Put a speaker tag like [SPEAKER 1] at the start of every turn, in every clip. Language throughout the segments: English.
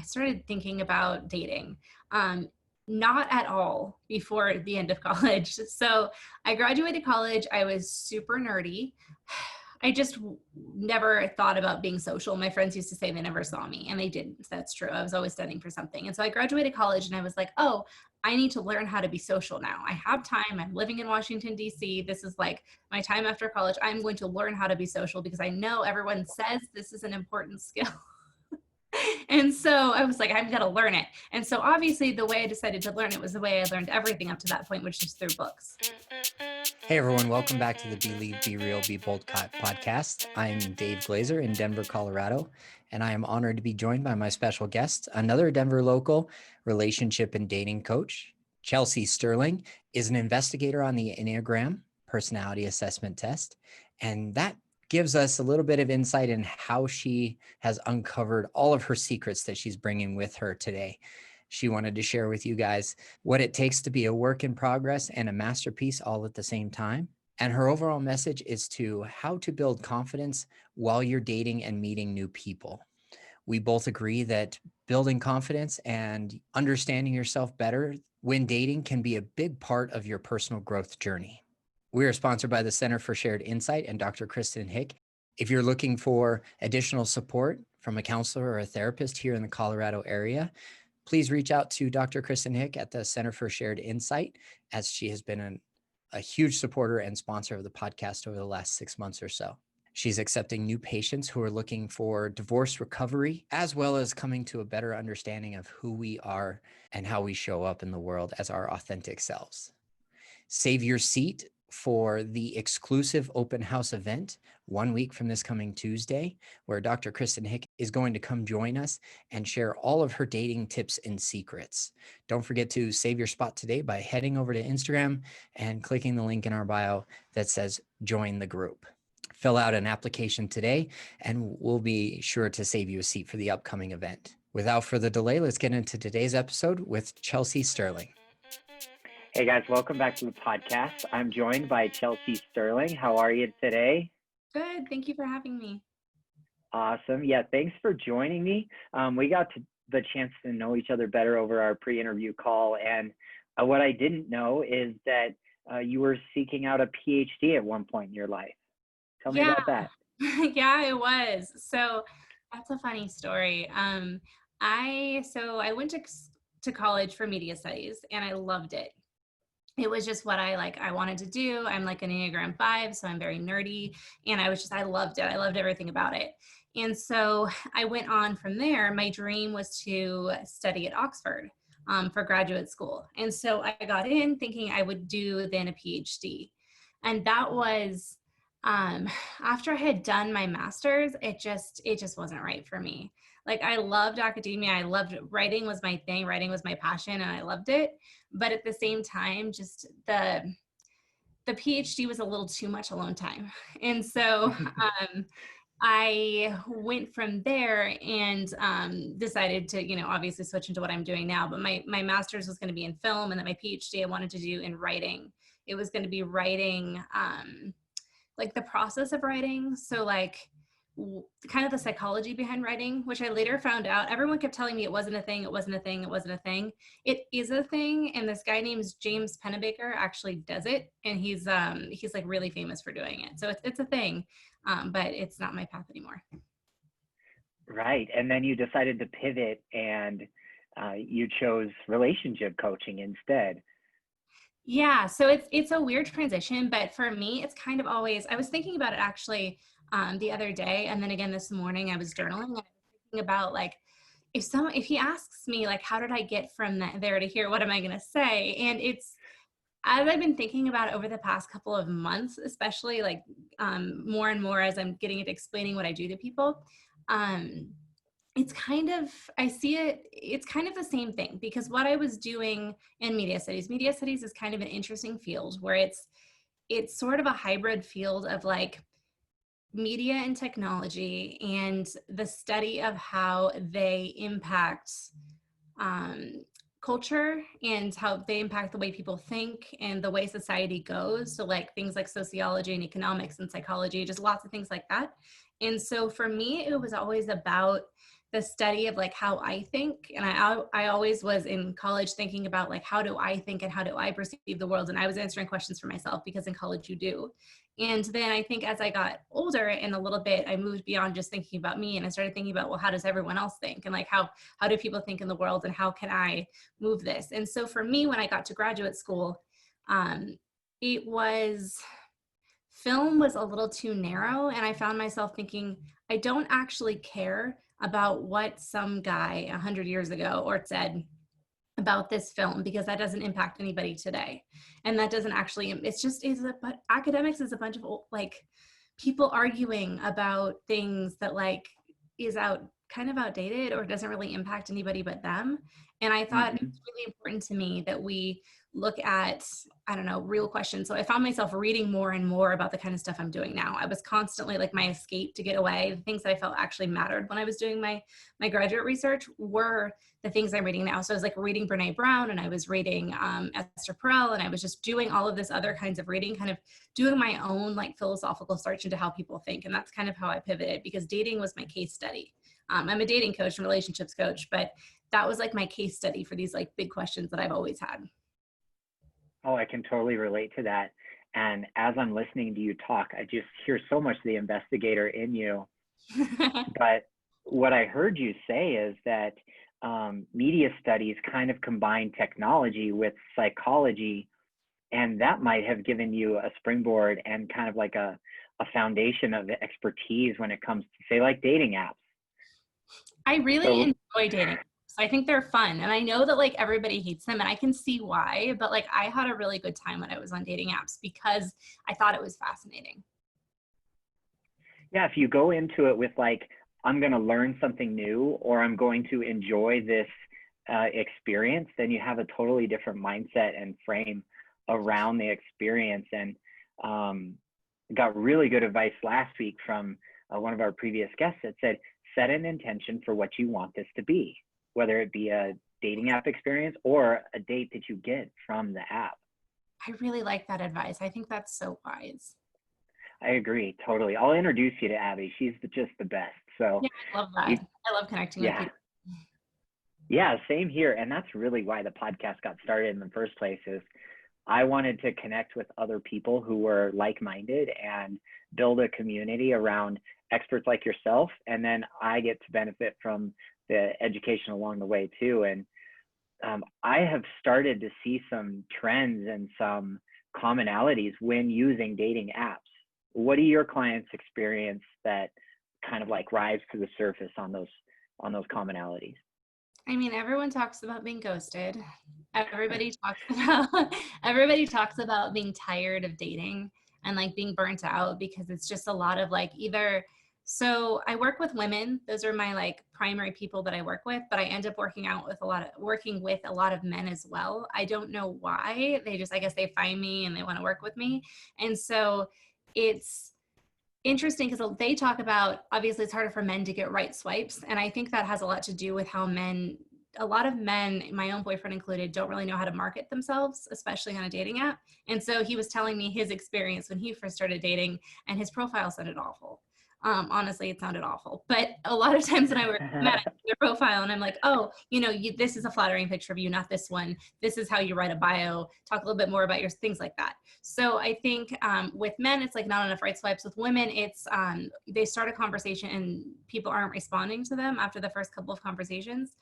[SPEAKER 1] started thinking about dating. Not at all before the end of college. So I graduated college. I was super nerdy. I just never thought about being social. My friends used to say they never saw me, and they didn't. That's true. I was always studying for something. And so I graduated college and I was like, oh, I need to learn how to be social now. I have time. I'm living in Washington, D.C. This is like my time after college. I'm going to learn how to be social because I know everyone says this is an important skill. And so I was like, I'm going to learn it. And so obviously the way I decided to learn it was the way I learned everything up to that point, which is through books.
[SPEAKER 2] Hey everyone, welcome back to the Believe, Be Real, Be Bold podcast. I'm Dave Glazer in Denver, Colorado, and I am honored to be joined by my special guest, another Denver local relationship and dating coach. Chelsey Sterling is an investigator on the Enneagram personality assessment test, and that gives us a little bit of insight in how she has uncovered all of her secrets that she's bringing with her today. She wanted to share with you guys what it takes to be a work in progress and a masterpiece all at the same time. And her overall message is to how to build confidence while you're dating and meeting new people. We both agree that building confidence and understanding yourself better when dating can be a big part of your personal growth journey. We are sponsored by the Center for Shared Insight and Dr. Kristen Hick. If you're looking for additional support from a counselor or a therapist here in the Colorado area, please reach out to Dr. Kristen Hick at the Center for Shared Insight, as she has been a huge supporter and sponsor of the podcast over the last 6 months or so. She's accepting new patients who are looking for divorce recovery, as well as coming to a better understanding of who we are and how we show up in the world as our authentic selves. Save your seat for the exclusive open house event 1 week from this coming Tuesday, where Dr. Kristen Hick is going to come join us and share all of her dating tips and secrets. Don't forget to save your spot today by heading over to Instagram and clicking the link in our bio that says join the group. Fill out an application today and we'll be sure to save you a seat for the upcoming event. Without further delay, let's get into today's episode with Chelsey Sterling.
[SPEAKER 3] Hey guys, welcome back to the podcast. I'm joined by Chelsey Sterling. How are you today?
[SPEAKER 1] Good. Thank you for having me.
[SPEAKER 3] Awesome. Yeah, thanks for joining me. We got the chance to know each other better over our pre-interview call. And what I didn't know is that you were seeking out a PhD at one point in your life. Tell me about that.
[SPEAKER 1] Yeah, it was. So that's a funny story. I went to college for media studies and I loved it. It was just what I wanted to do. I'm like an Enneagram 5, so I'm very nerdy. And I loved it. I loved everything about it. And so I went on from there. My dream was to study at Oxford for graduate school. And so I got in thinking I would do then a PhD. And that was, after I had done my master's, it just wasn't right for me. Like I loved academia. I loved writing was my thing. Writing was my passion and I loved it. But at the same time, just the PhD was a little too much alone time. And so I went from there and decided to, obviously switch into what I'm doing now. But my master's was going to be in film, and then my PhD I wanted to do in writing. It was going to be writing, like the process of writing. So like kind of the psychology behind writing, which I later found out. Everyone kept telling me it wasn't a thing. It wasn't a thing. It wasn't a thing. It is a thing. And this guy named James Pennebaker actually does it. And he's like really famous for doing it. So it's a thing, but it's not my path anymore.
[SPEAKER 3] Right. And then you decided to pivot and you chose relationship coaching instead.
[SPEAKER 1] Yeah. So it's a weird transition, but for me, it's kind of always, I was thinking about it actually the other day. And then again, this morning I was journaling and I was thinking about like, if he asks me like, how did I get from there to here? What am I going to say? And it's, as I've been thinking about it over the past couple of months, especially like more and more as I'm getting into explaining what I do to people, it's kind of, I see it's kind of the same thing, because what I was doing in media studies is kind of an interesting field where it's sort of a hybrid field of like media and technology and the study of how they impact culture and how they impact the way people think and the way society goes. So like things like sociology and economics and psychology, just lots of things like that. And so for me, it was always about the study of like how I think. And I always was in college thinking about like, how do I think and how do I perceive the world? And I was answering questions for myself because in college you do. And then I think as I got older and a little bit, I moved beyond just thinking about me, and I started thinking about, well, how does everyone else think? And like, how do people think in the world, and how can I move this? And so for me, when I got to graduate school, it was, film was a little too narrow. And I found myself thinking, I don't actually care about what some guy 100 years ago or said about this film, because that doesn't impact anybody today. And that doesn't actually, it's just, but academics is a bunch of old, like, people arguing about things that like is kind of outdated or doesn't really impact anybody but them. And I thought
[SPEAKER 3] Mm-hmm.
[SPEAKER 1] it's really important to me that we look at, I don't know, real questions. So I found myself reading more and more about the kind of stuff I'm doing now. I was constantly like, my escape to get away, the things that I felt actually mattered when I was doing my graduate research were the things I'm reading now. So I was like reading Brene Brown, and I was reading Esther Perel, and I was just doing all of this other kinds of reading, kind of doing my own like philosophical search into how people think. And that's kind of how I pivoted, because dating was my case study. I'm a dating coach and relationships coach, but that was like my case study for these like big questions that I've always had.
[SPEAKER 3] Oh, I can totally relate to that. And as I'm listening to you talk, I just hear so much the investigator in you. But what I heard you say is that media studies kind of combine technology with psychology, and that might have given you a springboard and kind of like a foundation of expertise when it comes to, say, like dating apps.
[SPEAKER 1] I really
[SPEAKER 3] So
[SPEAKER 1] enjoy dating. So I think they're fun. And I know that like everybody hates them, and I can see why, but like I had a really good time when I was on dating apps because I thought it was fascinating.
[SPEAKER 3] yeah, if you go into it with like, I'm going to learn something new, or I'm going to enjoy this experience, then you have a totally different mindset and frame around the experience. And got really good advice last week from one of our previous guests that said, set an intention for what you want this to be, whether it be a dating app experience or a date that you get from the app.
[SPEAKER 1] I really like that advice. I think that's so wise.
[SPEAKER 3] I agree, totally. I'll introduce you to Abby. She's just the best. So
[SPEAKER 1] Yeah, I love that. I love connecting with
[SPEAKER 3] yeah.
[SPEAKER 1] people.
[SPEAKER 3] Yeah, same here. And that's really why the podcast got started in the first place, is I wanted to connect with other people who were like-minded and build a community around experts like yourself. And then I get to benefit from the education along the way too. And I have started to see some trends and some commonalities when using dating apps. What do your clients experience that kind of like rise to the surface on those commonalities?
[SPEAKER 1] I mean, everyone talks about being ghosted. Everybody talks about being tired of dating and like being burnt out, because it's just a lot of like either. So I work with women. Those are my like primary people that I work with, but I end up working with a lot of men as well. I don't know why. I guess they find me and they want to work with me. And so it's interesting because they talk about, obviously it's harder for men to get right swipes. And I think that has a lot to do with how a lot of men, my own boyfriend included, don't really know how to market themselves, especially on a dating app. And so he was telling me his experience when he first started dating, and his profile sounded awful. Honestly, it sounded awful. But a lot of times when I work with men, I see their profile and I'm like, oh, this is a flattering picture of you, not this one. This is how you write a bio. Talk a little bit more about your things like that. So I think with men, it's like not enough right swipes. With women, it's they start a conversation and people aren't responding to them after the first couple of conversations.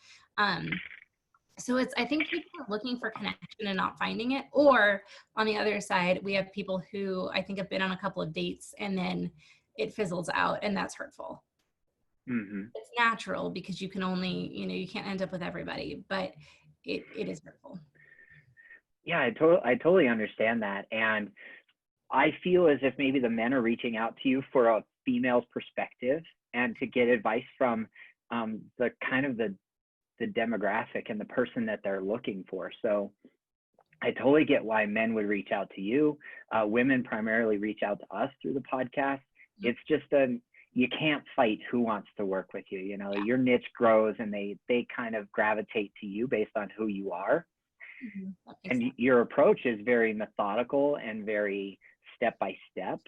[SPEAKER 1] So I think people are looking for connection and not finding it. Or on the other side, we have people who I think have been on a couple of dates and then it fizzles out, and that's hurtful.
[SPEAKER 3] Mm-hmm.
[SPEAKER 1] It's natural because you can only, you can't end up with everybody, but it is hurtful.
[SPEAKER 3] Yeah, I totally understand that. And I feel as if maybe the men are reaching out to you for a female's perspective and to get advice from the kind of the demographic and the person that they're looking for. So I totally get why men would reach out to you. Women primarily reach out to us through the podcast. Mm-hmm. It's just you can't fight who wants to work with you. Your niche grows and they kind of gravitate to you based on who you are. Mm-hmm. And sense. Your approach is very methodical and very step by step.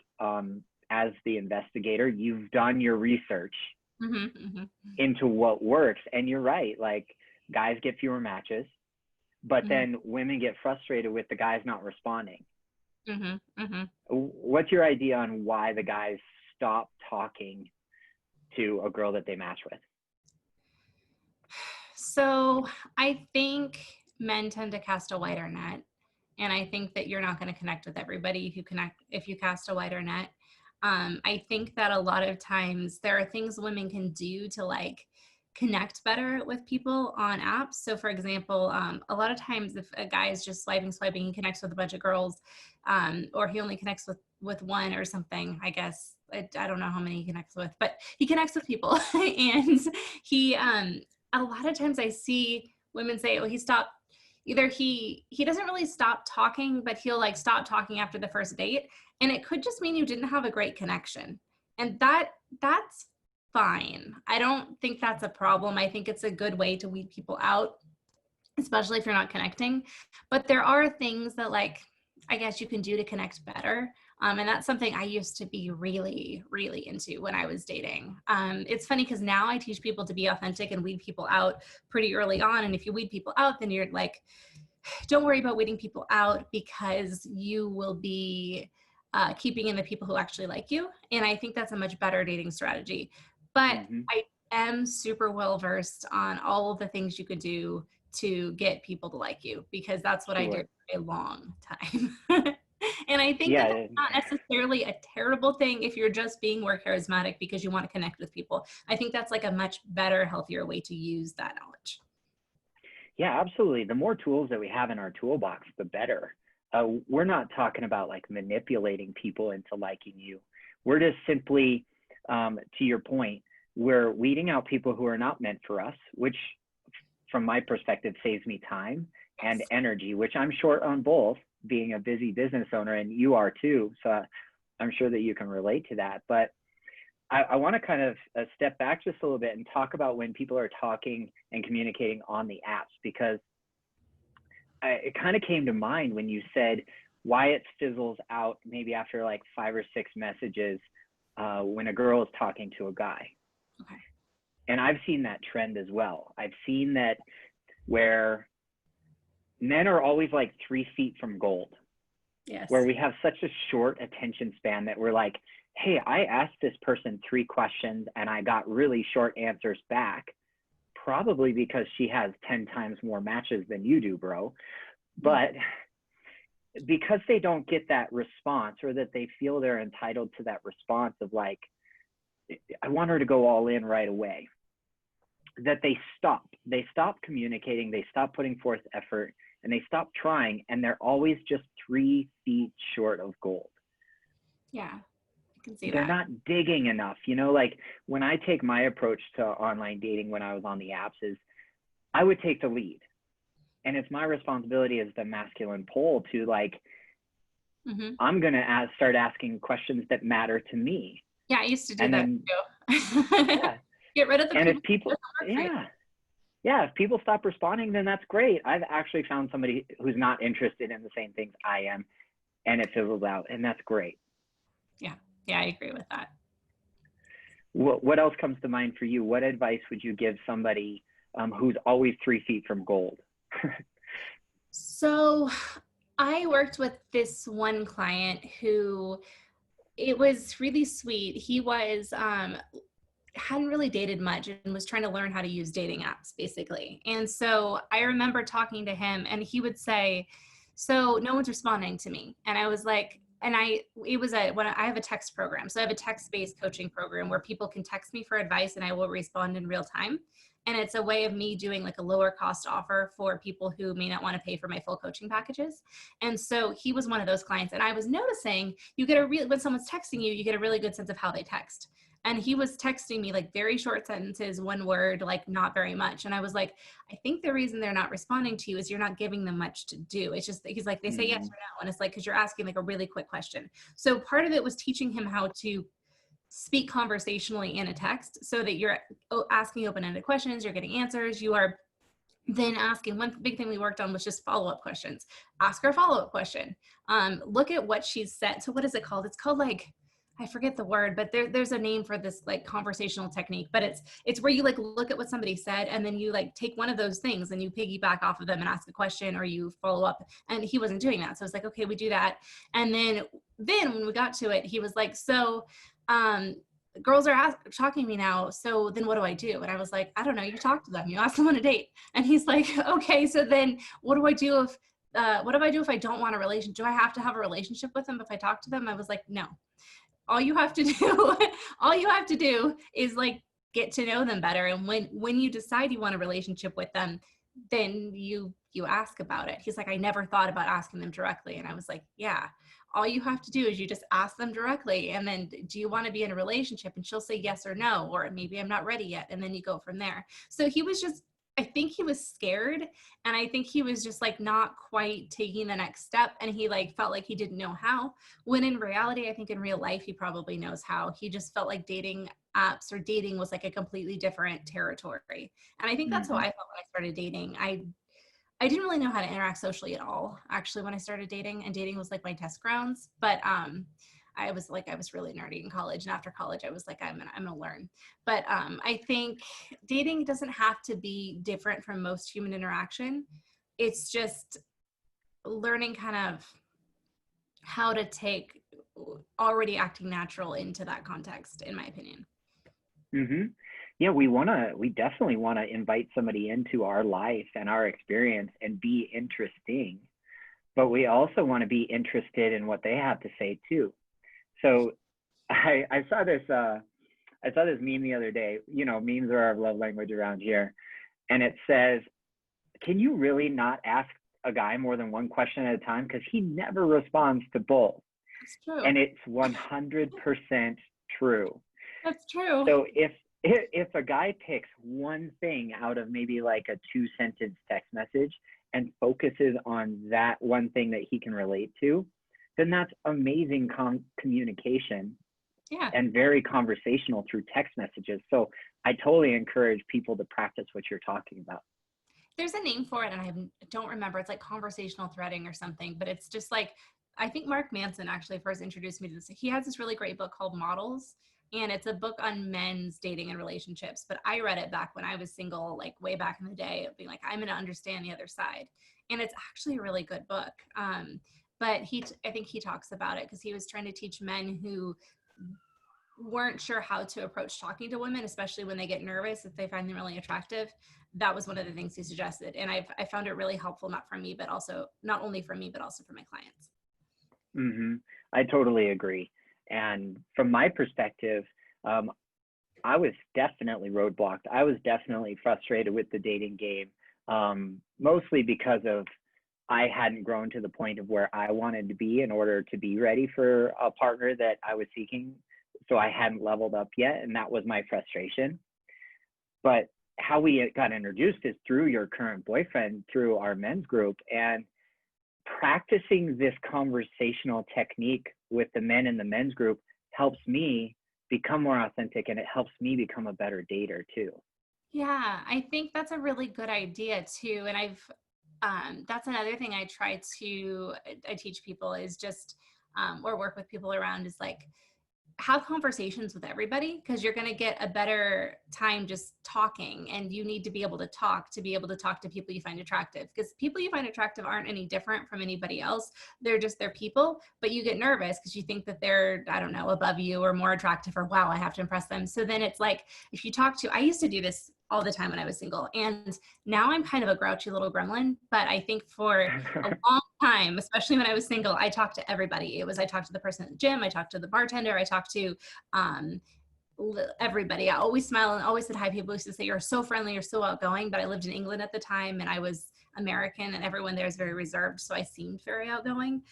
[SPEAKER 3] As the investigator, you've done your research into what works. And you're right, like guys get fewer matches, but then women get frustrated with the guys not responding. What's your idea on why the guys stop talking to a girl that they match with?
[SPEAKER 1] So I think men tend to cast a wider net. And I think that you're not going to connect with everybody if you cast a wider net. I think that a lot of times there are things women can do to like connect better with people on apps. So for example, a lot of times if a guy is just swiping, he connects with a bunch of girls, or he only connects with one or something, I guess. I don't know how many he connects with, but he connects with people. And he, a lot of times I see women say, oh, he stopped. Either he doesn't really stop talking, but he'll like stop talking after the first date. And it could just mean you didn't have a great connection. And that's fine. I don't think that's a problem. I think it's a good way to weed people out, especially if you're not connecting. But there are things that like, I guess you can do to connect better. And that's something I used to be really, really into when I was dating. It's funny because now I teach people to be authentic and weed people out pretty early on. And if you weed people out, then you're like, don't worry about weeding people out because you will be keeping in the people who actually like you. And I think that's a much better dating strategy. But I am super well versed on all of the things you could do to get people to like you, because that's what I did for a long time. And I think that that's not necessarily a terrible thing if you're just being more charismatic because you want to connect with people. I think that's like a much better, healthier way to use that knowledge.
[SPEAKER 3] Yeah, absolutely. The more tools that we have in our toolbox, the better. We're not talking about like manipulating people into liking you. We're just simply, to your point, we're weeding out people who are not meant for us, which from my perspective saves me time and energy, which I'm short on both, being a busy business owner, and you are too. So I'm sure that you can relate to that. But I want to kind of step back just a little bit and talk about when people are talking and communicating on the apps, because it kind of came to mind when you said why it fizzles out maybe after like 5 or 6 messages when a girl is talking to a guy.
[SPEAKER 1] Okay.
[SPEAKER 3] And I've seen that trend as well. I've seen that where men are always like 3 feet from gold.
[SPEAKER 1] Yes.
[SPEAKER 3] Where we have such a short attention span that we're like, hey, I asked this person 3 questions and I got really short answers back, probably because she has 10 times more matches than you do, bro. But because they don't get that response, or that they feel they're entitled to that response of like, I want her to go all in right away, that they stop communicating, they stop putting forth effort, and they stop trying, and they're always just 3 feet short of gold.
[SPEAKER 1] Yeah, I can see that.
[SPEAKER 3] They're not digging enough. You know, like when I take my approach to online dating when I was on the apps is I would take the lead. And it's my responsibility as the masculine pole to like, I'm going to start asking questions that matter to me.
[SPEAKER 1] Yeah, I used to do
[SPEAKER 3] and
[SPEAKER 1] that
[SPEAKER 3] then,
[SPEAKER 1] too.
[SPEAKER 3] Yeah.
[SPEAKER 1] Get rid of the
[SPEAKER 3] and
[SPEAKER 1] people.
[SPEAKER 3] If people stop responding, then that's great. I've actually found somebody who's not interested in the same things I am, and it fizzles out, and that's great.
[SPEAKER 1] Yeah, I agree with that.
[SPEAKER 3] What else comes to mind for you? What advice would you give somebody who's always 3 feet from gold?
[SPEAKER 1] So I worked with this one client who, it was really sweet. He was hadn't really dated much and was trying to learn how to use dating apps basically. And so I remember talking to him and he would say, so no one's responding to me. And I was like, and I have a text program. So I have a text-based coaching program where people can text me for advice and I will respond in real time. And it's a way of me doing like a lower cost offer for people who may not want to pay for my full coaching packages. And so he was one of those clients. And I was noticing when someone's texting you, you get a really good sense of how they text. And he was texting me like very short sentences, one word, like not very much. And I was like, I think the reason they're not responding to you is you're not giving them much to do. It's just, he's like, they say yes or no. And it's like, because you're asking like a really quick question. So part of it was teaching him how to speak conversationally in a text so that you're asking open-ended questions, you're getting answers, you are then asking. One big thing we worked on was just follow-up questions. Ask her a follow-up question. Look at what she's said. So what is it called? It's called like, I forget the word, but there's a name for this like conversational technique, but it's where you like look at what somebody said and then you like take one of those things and you piggyback off of them and ask a question or you follow up. And he wasn't doing that. So it's like, okay, we do that. And then when we got to it, he was like, so girls are talking to me now. So then what do I do? And I was like, I don't know. You talk to them, you ask them on a date. And he's like, okay, so then what do I do if I don't want a relationship? Do I have to have a relationship with them if I talk to them? I was like, no. All you have to do all you have to do is like get to know them better, and when you decide you want a relationship with them, then you ask about it. He's like, I never thought about asking them directly. And I was like, yeah, all you have to do is you just ask them directly, and then, do you want to be in a relationship? And she'll say yes or no, or maybe I'm not ready yet, and then you go from there. So he was just, I think he was scared, and I think he was just like not quite taking the next step, and he like felt like he didn't know how, when in reality, I think in real life he probably knows how. He just felt like dating apps or dating was like a completely different territory. And I think that's how I felt when I started dating. I didn't really know how to interact socially at all, actually, when I started dating, and dating was like my test grounds. But I was really nerdy in college, and after college I was like, I'm gonna learn. But I think dating doesn't have to be different from most human interaction. It's just learning kind of how to take already acting natural into that context, in my opinion.
[SPEAKER 3] Mm-hmm. Yeah, we definitely want to invite somebody into our life and our experience and be interesting, but we also want to be interested in what they have to say too. So I saw this meme the other day. You know, memes are our love language around here, and it says, "Can you really not ask a guy more than one question at a time? Because he never responds to both."
[SPEAKER 1] It's true.
[SPEAKER 3] And it's 100% true.
[SPEAKER 1] That's true.
[SPEAKER 3] So if a guy picks one thing out of maybe like a 2-sentence text message and focuses on that one thing that he can relate to, then that's amazing communication.
[SPEAKER 1] Yeah.
[SPEAKER 3] And very conversational through text messages. So I totally encourage people to practice what you're talking about.
[SPEAKER 1] There's a name for it, and I don't remember. It's like conversational threading or something, but it's just like, I think Mark Manson actually first introduced me to this. He has this really great book called Models, and it's a book on men's dating and relationships. But I read it back when I was single, like way back in the day, of being like, I'm going to understand the other side. And it's actually a really good book. But I think he talks about it because he was trying to teach men who weren't sure how to approach talking to women, especially when they get nervous if they find them really attractive. That was one of the things he suggested, and I found it really helpful, not only for me but also for my clients.
[SPEAKER 3] Mm-hmm. I totally agree. And from my perspective, I was definitely roadblocked. I was definitely frustrated with the dating game, mostly because of I hadn't grown to the point of where I wanted to be in order to be ready for a partner that I was seeking. So I hadn't leveled up yet, and that was my frustration. But how we got introduced is through your current boyfriend, through our men's group, and practicing this conversational technique with the men in the men's group helps me become more authentic, and it helps me become a better dater too.
[SPEAKER 1] Yeah, I think that's a really good idea too. And that's another thing I teach people is just, or work with people around, is like, have conversations with everybody, because you're going to get a better time just talking, and you need to be able to talk to people you find attractive, because people you find attractive aren't any different from anybody else. They're people, but you get nervous because you think that they're, I don't know, above you or more attractive, or wow, I have to impress them. So then it's like, if you I used to do this all the time when I was single, and now I'm kind of a grouchy little gremlin, but I think for a long time, especially when I was single, I talked to everybody. I talked to the person at the gym, I talked to the bartender, I talked to everybody. I always smile and always said hi. People used to say, you're so friendly, you're so outgoing. But I lived in England at the time, and I was American, and everyone there is very reserved, so I seemed very outgoing,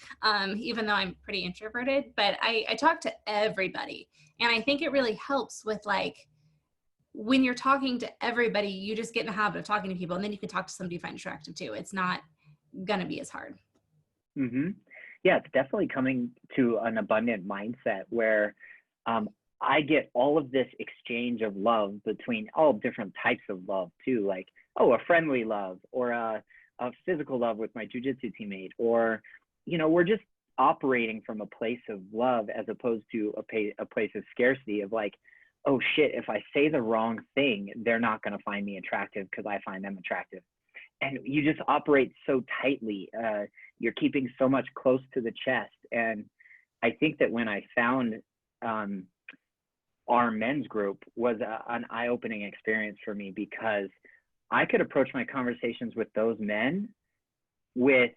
[SPEAKER 1] even though I'm pretty introverted. But I talked to everybody, and I think it really helps with, like, when you're talking to everybody, you just get in the habit of talking to people, and then you can talk to somebody you find attractive too. It's not gonna be as hard.
[SPEAKER 3] Mm-hmm. Yeah, it's definitely coming to an abundant mindset where I get all of this exchange of love between all different types of love too, like, a friendly love, or a physical love with my jujitsu teammate, or, we're just operating from a place of love as opposed to a place of scarcity of like, oh shit, if I say the wrong thing, they're not going to find me attractive because I find them attractive. And you just operate so tightly. You're keeping so much close to the chest. And I think that when I found our men's group was an eye-opening experience for me, because I could approach my conversations with those men with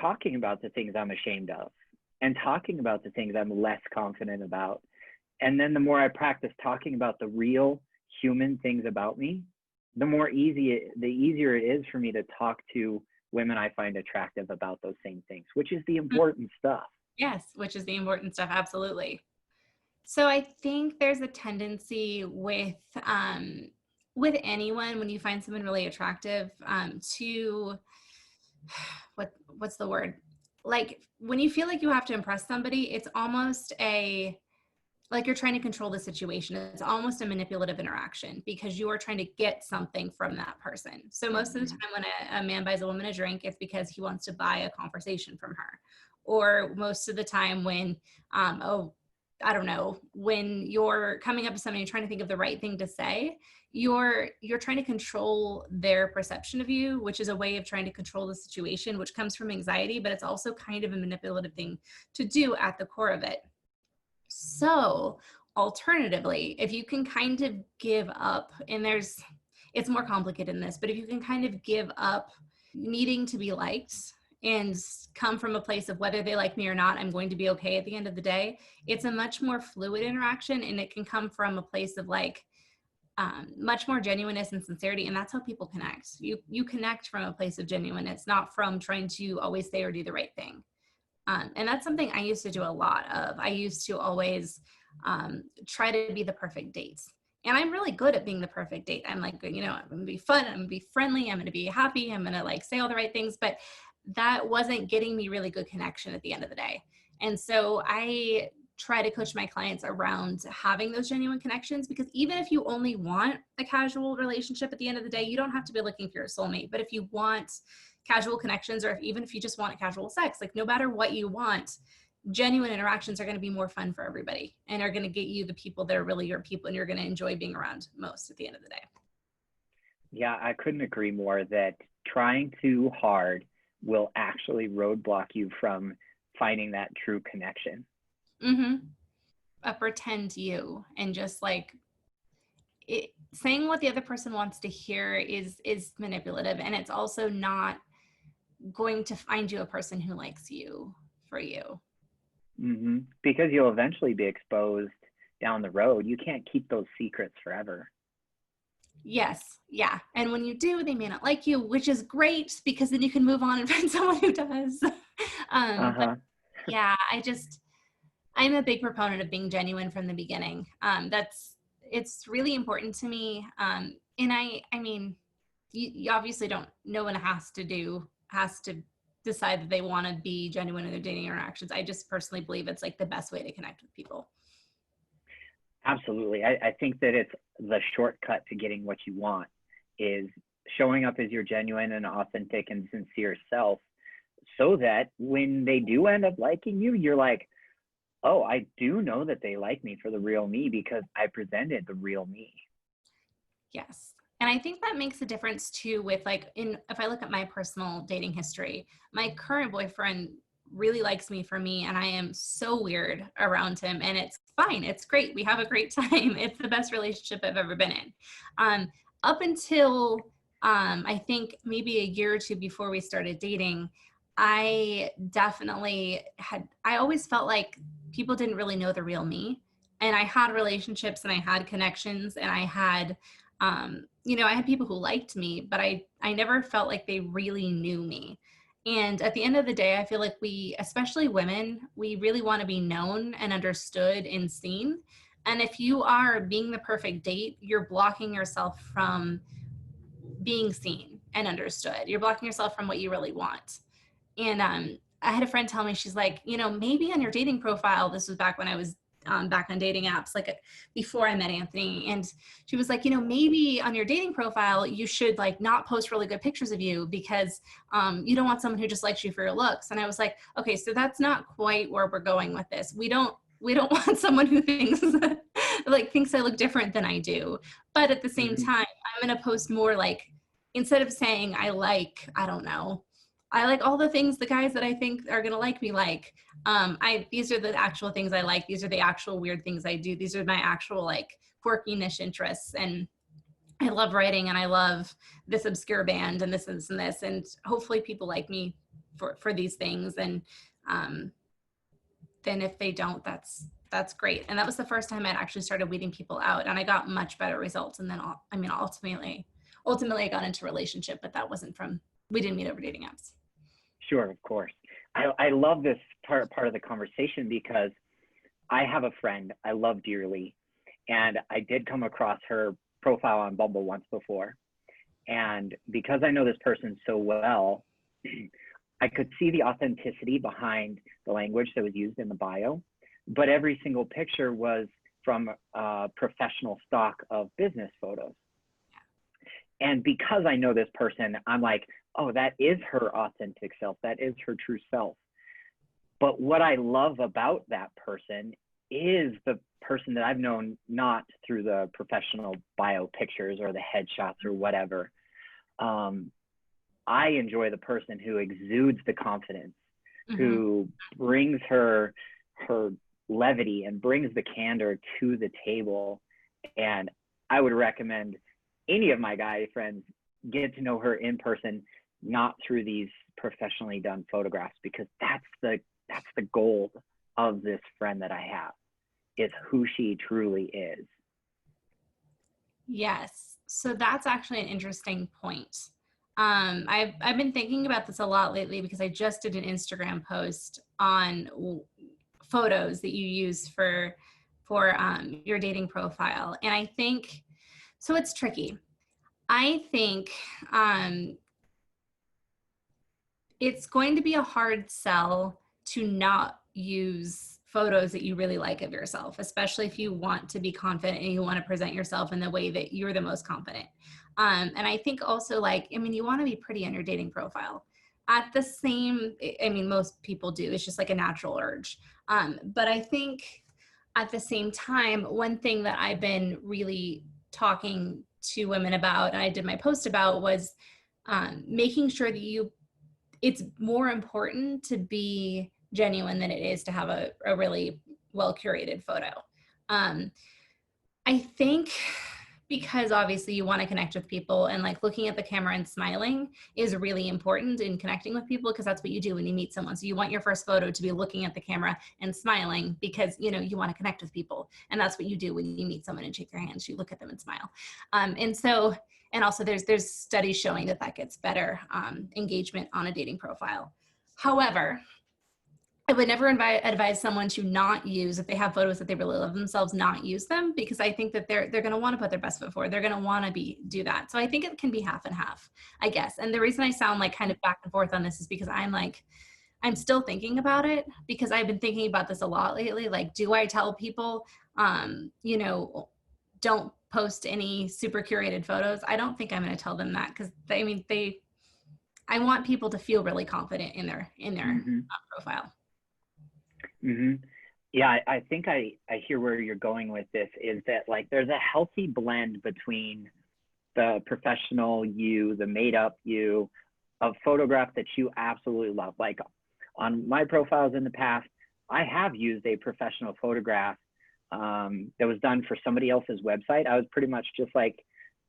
[SPEAKER 3] talking about the things I'm ashamed of and talking about the things I'm less confident about. And then the more I practice talking about the real human things about me, the easier it is for me to talk to women I find attractive about those same things, which is the important stuff.
[SPEAKER 1] Yes, which is the important stuff. Absolutely. So I think there's a tendency with anyone, when you find someone really attractive, to what's the word? Like when you feel like you have to impress somebody, it's almost like you're trying to control the situation. It's almost a manipulative interaction because you are trying to get something from that person. So most of the time when a man buys a woman a drink, it's because he wants to buy a conversation from her. Or most of the time when, I don't know, when you're coming up to somebody, you're trying to think of the right thing to say, you're trying to control their perception of you, which is a way of trying to control the situation, which comes from anxiety, but it's also kind of a manipulative thing to do at the core of it. So alternatively, if you can kind of give up, and it's more complicated than this, but if you can kind of give up needing to be liked and come from a place of whether they like me or not, I'm going to be okay at the end of the day, it's a much more fluid interaction, and it can come from a place of like much more genuineness and sincerity. And that's how people connect. You connect from a place of genuineness, not from trying to always say or do the right thing. And that's something I used to do a lot of. I used to always try to be the perfect date. And I'm really good at being the perfect date. I'm like, I'm going to be fun. I'm going to be friendly. I'm going to be happy. I'm going to like say all the right things. But that wasn't getting me really good connection at the end of the day. And so I try to coach my clients around having those genuine connections, because even if you only want a casual relationship at the end of the day, you don't have to be looking for your soulmate. But if you want casual connections, or even if you just want casual sex, like no matter what you want, genuine interactions are going to be more fun for everybody and are going to get you the people that are really your people and you're going to enjoy being around most at the end of the day.
[SPEAKER 3] Yeah, I couldn't agree more that trying too hard will actually roadblock you from finding that true connection.
[SPEAKER 1] Mm-hmm. A pretend you, and just like saying what the other person wants to hear is manipulative, and it's also not going to find you a person who likes you for you.
[SPEAKER 3] Mm-hmm. Because you'll eventually be exposed down the road. You can't keep those secrets forever.
[SPEAKER 1] Yes. Yeah. And when you do, they may not like you, which is great because then you can move on and find someone who does. But yeah, I'm a big proponent of being genuine from the beginning. It's really important to me. And I mean, you obviously don't, no one has to decide that they want to be genuine in their dating interactions. I just personally believe it's like the best way to connect with people.
[SPEAKER 3] Absolutely. I think that it's the shortcut to getting what you want is showing up as your genuine and authentic and sincere self, so that when they do end up liking you, you're like, oh, I do know that they like me for the real me because I presented the real me.
[SPEAKER 1] Yes. And I think that makes a difference too with like, if I look at my personal dating history, my current boyfriend really likes me for me, and I am so weird around him, and it's fine. It's great. We have a great time. It's the best relationship I've ever been in. Up until I think maybe a year or two before we started dating, I always felt like people didn't really know the real me. And I had relationships and I had connections and I had, I had people who liked me, but I never felt like they really knew me. And at the end of the day, I feel like we, especially women, we really want to be known and understood and seen. And if you are being the perfect date, you're blocking yourself from being seen and understood. You're blocking yourself from what you really want. And I had a friend tell me, she's like, maybe on your dating profile, this was back when I was back on dating apps, like before I met Anthony. And she was like, you know, maybe on your dating profile, you should like not post really good pictures of you because you don't want someone who just likes you for your looks. And I was like, okay, so that's not quite where we're going with this. We don't want someone who thinks thinks I look different than I do. But at the same time, I'm going to post more like, instead of saying I like all the things the guys that I think are going to like me like. These are the actual things I like. These are the actual weird things I do. These are my actual like quirky niche interests. And I love writing and I love this obscure band and this and this and this. And hopefully people like me for these things. And then if they don't, that's great. And that was the first time I'd actually started weeding people out, and I got much better results. And then ultimately I got into a relationship, but that wasn't we didn't meet over dating apps.
[SPEAKER 3] Sure, of course. I love this part of the conversation because I have a friend I love dearly, and I did come across her profile on Bumble once before. And because I know this person so well, I could see the authenticity behind the language that was used in the bio, but every single picture was from professional stock of business photos. And because I know this person, I'm like, oh, that is her authentic self. That is her true self. But what I love about that person is the person that I've known, not through the professional bio pictures or the headshots or whatever. I enjoy the person who exudes the confidence, who brings her levity and brings the candor to the table. And I would recommend any of my guy friends get to know her in person, not through these professionally done photographs, because that's the gold of this friend that I have, is who she truly is.
[SPEAKER 1] Yes. So that's actually an interesting point. I've been thinking about this a lot lately because I just did an Instagram post on photos that you use for your dating profile. And I think, so it's tricky. I think it's going to be a hard sell to not use photos that you really like of yourself, especially if you want to be confident and you want to present yourself in the way that you're the most confident. And I think also you want to be pretty on your dating profile. Most people do. It's just like a natural urge. But I think at the same time, one thing that I've been really talking to women about, and I did my post about, was making sure that it's more important to be genuine than it is to have a really well curated photo. I think because obviously you want to connect with people, and like looking at the camera and smiling is really important in connecting with people, because that's what you do when you meet someone. So you want your first photo to be looking at the camera and smiling because you want to connect with people, and that's what you do when you meet someone and shake their hands. You look at them and smile. And also there's studies showing that gets better engagement on a dating profile. However, I would never advise someone to not use, if they have photos that they really love themselves, not use them, because I think that they're going to want to put their best foot forward. They're going to want to do that. So I think it can be half and half, I guess. And the reason I sound like kind of back and forth on this is because I'm still thinking about it, because I've been thinking about this a lot lately. Like, do I tell people, don't post any super curated photos? I don't think I'm going to tell them that, because I want people to feel really confident in their profile.
[SPEAKER 3] Yeah, I think I hear where you're going with this, is that like there's a healthy blend between the professional you, the made up you, of photographs that you absolutely love. Like on my profiles in the past, I have used a professional photograph that was done for somebody else's website. I was pretty much just like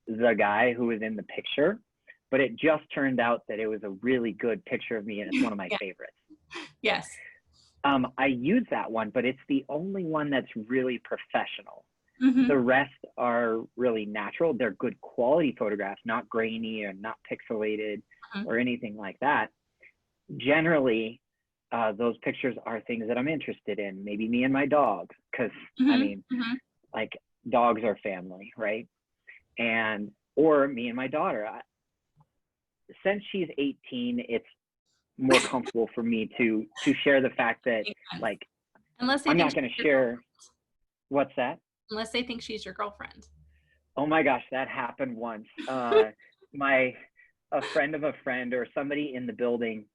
[SPEAKER 3] the guy who was in the picture, but it just turned out that it was a really good picture of me, and it's one of my favorites.
[SPEAKER 1] Yes.
[SPEAKER 3] I use that one, but it's the only one that's really professional. The rest are really natural. They're good quality photographs, not grainy or not pixelated or anything like that. Generally, those pictures are things that I'm interested in. Maybe me and my dog, because like dogs are family, right? Or me and my daughter. Since she's 18, it's more comfortable for me to share the fact that like I'm not going to share. What's that?
[SPEAKER 1] Unless they think she's your girlfriend.
[SPEAKER 3] Oh my gosh, that happened once. A friend of a friend or somebody in the building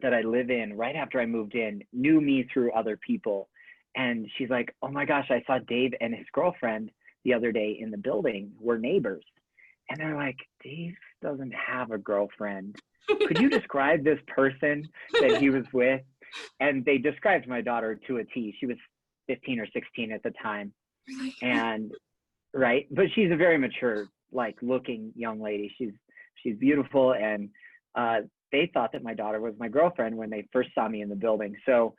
[SPEAKER 3] that I live in right after I moved in knew me through other people. And she's like, oh my gosh, I saw Dave and his girlfriend the other day in the building. We're neighbors. And they're like, Dave doesn't have a girlfriend. Could you describe this person that he was with? And they described my daughter to a T. She was 15 or 16 at the time. And right, but she's a very mature, like looking young lady. She's beautiful, and they thought that my daughter was my girlfriend when they first saw me in the building. So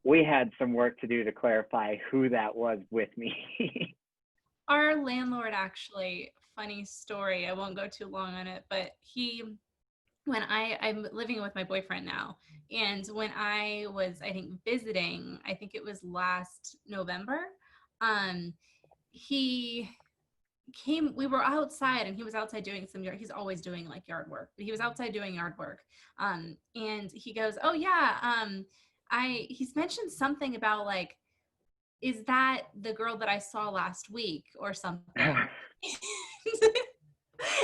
[SPEAKER 3] we had some work to do to clarify who that was with me.
[SPEAKER 1] Our landlord, actually, funny story, I won't go too long on it, but I'm living with my boyfriend now, and when I was, I think, visiting, I think it was last November, he we were outside, and he was outside doing he's always doing like yard work, but he was outside doing yard work. And he goes, oh yeah, he's mentioned something about like, is that the girl that I saw last week or something?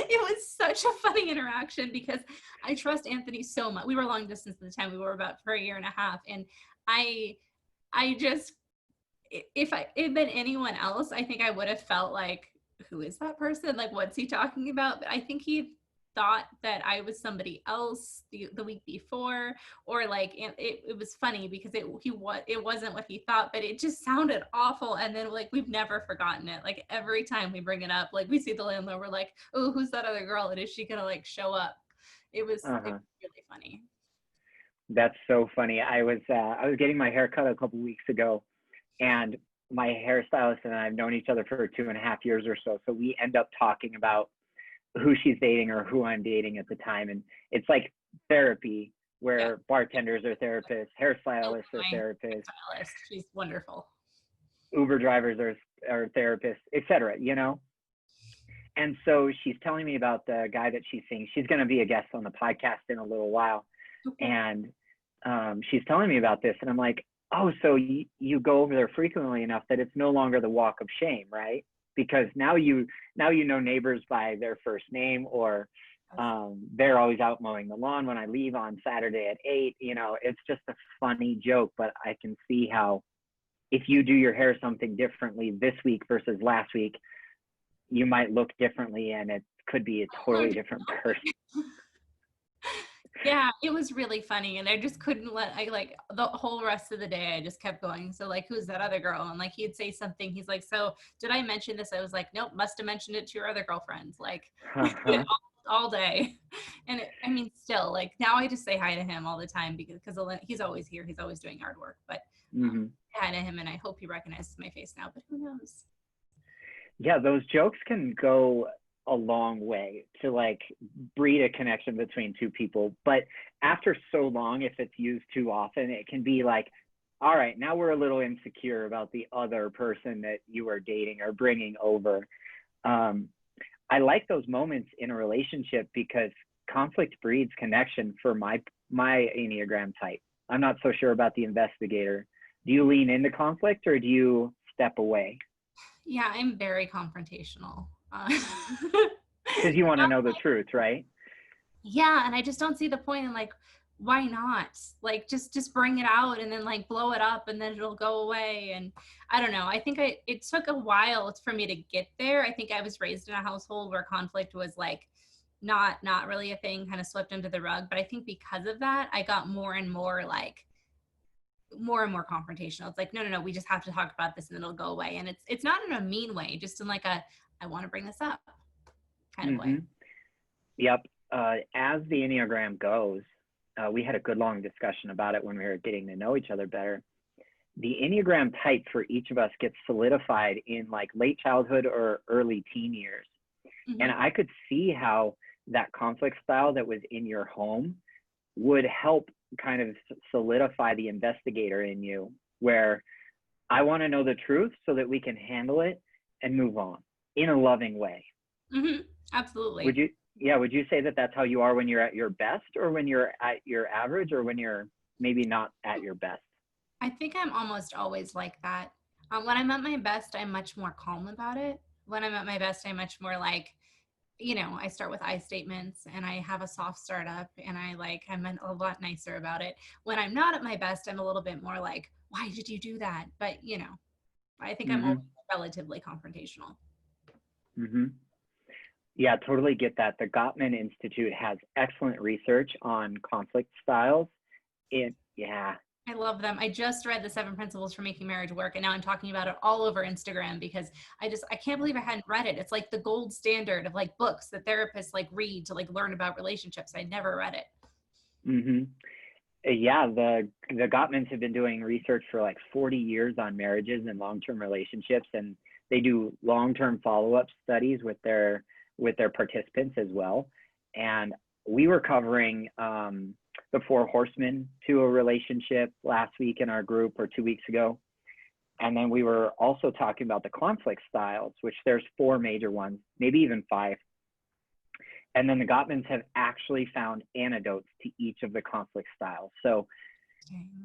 [SPEAKER 1] It was such a funny interaction because I trust Anthony so much. We were long distance at the time. We were about for a year and a half. And I just, if it had been anyone else, I think I would have felt like, who is that person? Like, what's he talking about? But I think he thought that I was somebody else the week before, or like it was funny because it wasn't what he thought, but it just sounded awful. And then like we've never forgotten it. Like every time we bring it up, like we see the landlord, we're like, oh, who's that other girl? And is she gonna like show up? It was really funny.
[SPEAKER 3] That's so funny. I was getting my hair cut a couple weeks ago, and my hairstylist and I have known each other for 2.5 years or so. So we end up talking about who she's dating or who I'm dating at the time. And it's like therapy where bartenders are therapists, hairstylists are therapists.
[SPEAKER 1] She's wonderful.
[SPEAKER 3] Uber drivers are therapists, etc. You know? And so she's telling me about the guy that she's seeing. She's going to be a guest on the podcast in a little while. Okay. And she's telling me about this, and I'm like, oh, so you go over there frequently enough that it's no longer the walk of shame, right? Because now you know neighbors by their first name, or they're always out mowing the lawn when I leave on Saturday at 8. You know, it's just a funny joke, but I can see how if you do your hair something differently this week versus last week, you might look differently, and it could be a totally different person.
[SPEAKER 1] Yeah, it was really funny, and I just couldn't like the whole rest of the day I just kept going, so like, who's that other girl? And like he'd say something, he's like, so did I mention this? I was like, nope, must have mentioned it to your other girlfriends, like all day. And I mean, still, like now I just say hi to him all the time because he's always here, he's always doing hard work, but hi to him, and I hope he recognizes my face now, but who knows?
[SPEAKER 3] Yeah, those jokes can go a long way to like breed a connection between two people. But after so long, if it's used too often, it can be like, all right, now we're a little insecure about the other person that you are dating or bringing over. I like those moments in a relationship because conflict breeds connection for my Enneagram type. I'm not so sure about the Investigator. Do you lean into conflict or do you step away?
[SPEAKER 1] Yeah, I'm very confrontational.
[SPEAKER 3] Because you want to know the truth, right?
[SPEAKER 1] Yeah, and I just don't see the point in like, why not? Like just bring it out and then like blow it up and then it'll go away. And I don't know. I think it took a while for me to get there. I think I was raised in a household where conflict was like not really a thing, kind of swept under the rug. But I think because of that, I got more and more confrontational. It's like, no, we just have to talk about this and it'll go away. And it's not in a mean way, just in like I want to bring this up kind of way.
[SPEAKER 3] Yep. As the Enneagram goes, we had a good long discussion about it when we were getting to know each other better. The Enneagram type for each of us gets solidified in like late childhood or early teen years. And I could see how that conflict style that was in your home would help kind of solidify the Investigator in you, where I want to know the truth so that we can handle it and move on in a loving way.
[SPEAKER 1] Absolutely.
[SPEAKER 3] Would you say that that's how you are when you're at your best, or when you're at your average, or when you're maybe not at your best?
[SPEAKER 1] I think I'm almost always like that. When I'm at my best, I'm much more calm about it. When I'm at my best, I'm much more like, I start with I statements and I have a soft startup and I'm a lot nicer about it. When I'm not at my best, I'm a little bit more like, why did you do that? But, I think I'm always
[SPEAKER 3] Mm-hmm.
[SPEAKER 1] relatively confrontational.
[SPEAKER 3] Mm-hmm. Yeah, totally get that. The Gottman Institute has excellent research on conflict styles. Yeah.
[SPEAKER 1] I love them. I just read the 7 Principles for Making Marriage Work, and now I'm talking about it all over Instagram because I can't believe I hadn't read it. It's like the gold standard of like books that therapists like read to like learn about relationships. I never read it.
[SPEAKER 3] Mm-hmm. Yeah, the Gottmans have been doing research for like 40 years on marriages and long-term relationships, and they do long-term follow-up studies with their participants as well. And we were covering the 4 horsemen to a relationship last week in our group, or 2 weeks ago. And then we were also talking about the conflict styles, which there's 4 major ones, maybe even 5. And then the Gottmans have actually found antidotes to each of the conflict styles. So